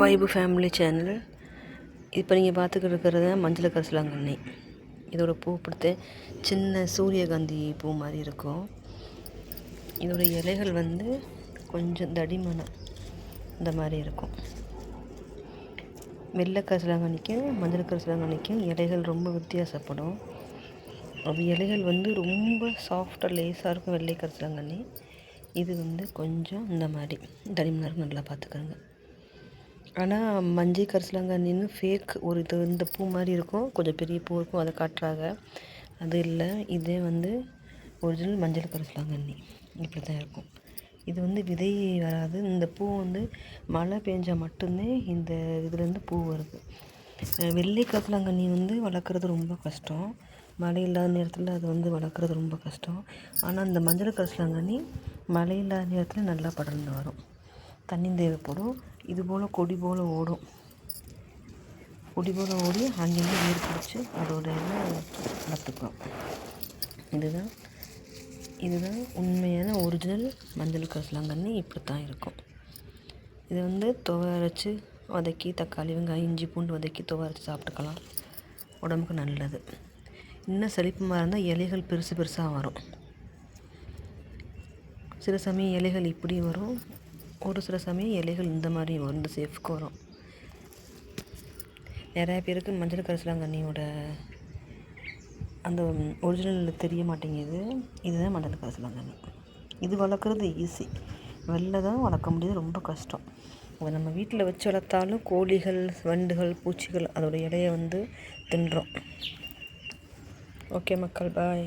Vibe family channel. இப்போ நீங்கள் பார்த்துக்கிட்டு இருக்கிறது மஞ்சள் கரிசலாங்கண்ணி. இதோட பூ பிடித்த சின்ன சூரியகாந்தி பூ மாதிரி இருக்கும். இதோட இலைகள் வந்து கொஞ்சம் தடிமனம் இந்த மாதிரி இருக்கும். வெள்ளை கரிசலாங்கண்ணிக்கும் மஞ்சள் கரிசலாங்கண்ணிக்கும் இலைகள் ரொம்ப வித்தியாசப்படும். அது இலைகள் வந்து ரொம்ப சாஃப்டாக லேஸாக இருக்கும் வெள்ளை கரிசலாங்கண்ணி. இது வந்து கொஞ்சம் இந்த மாதிரி தடிமனாக இருக்கும். நல்லா பார்த்துக்கோங்க. ஆனால் மஞ்சள் கரிசலாங்கண்ணின்னு ஃபேக் ஒரு இந்த பூ மாதிரி இருக்கும், கொஞ்சம் பெரிய பூ இருக்கும், அதை காட்டுறாங்க. அது இல்லை, இதே வந்து ஒரிஜினல் மஞ்சள் கரிசலாங்கண்ணி இப்படி தான் இருக்கும். இது வந்து விதை வராது. இந்த பூ வந்து மழை பெஞ்சால் மட்டும்தான் இந்த இதுலேருந்து பூ வருது. வெள்ளை கரிசலாங்கண்ணி வந்து வளர்க்குறது ரொம்ப கஷ்டம். மழை இல்லாத நேரத்தில் அது வந்து வளர்க்குறது ரொம்ப கஷ்டம். ஆனால் இந்த மஞ்சள் கரிசலாங்கண்ணி மழை இல்லாத நேரத்தில் நல்லா படர்ந்து வரும். தண்ணி தேவைப்படும். இது போல் கொடி போல் ஓடும். கொடி போல் ஓடி அங்கேருந்து நீர் பிடிச்சி அதோட வளர்த்துக்கலாம். இதுதான் உண்மையான ஒரிஜினல் மஞ்சள் கரிசலாங்கண்ணி. இப்படி தான் இருக்கும். இதை வந்து துவை அரைச்சி வதக்கி தக்காளி வெங்காயம் இஞ்சி பூண்டு வதக்கி துவை அரைச்சி சாப்பிட்டுக்கலாம். உடம்புக்கு நல்லது. இன்னும் செழிப்புமாக இருந்தால் இலைகள் பெருசு பெருசாக வரும். சில சமயம் இலைகள் இப்படி வரும், ஒரு சில சமயம் இலைகள் இந்த மாதிரி வரும், இந்த சேஃப்க்கு வரும். நிறையா பேருக்கு மஞ்சள் கரிசலாங்கண்ணியோட அந்த ஒரிஜினல் தெரிய மாட்டேங்குது. இதுதான் மஞ்சள் கரிசலாங்கண்ணி. இது வளர்க்குறது ஈஸி. வெளில தான் வளர்க்க முடியாது, ரொம்ப கஷ்டம். அதை நம்ம வீட்டில் வச்சு வளர்த்தாலும் கோழிகள், வண்டுகள், பூச்சிகள் அதோடய இலையை வந்து தின்றோம். ஓகே மக்கள், பாய்.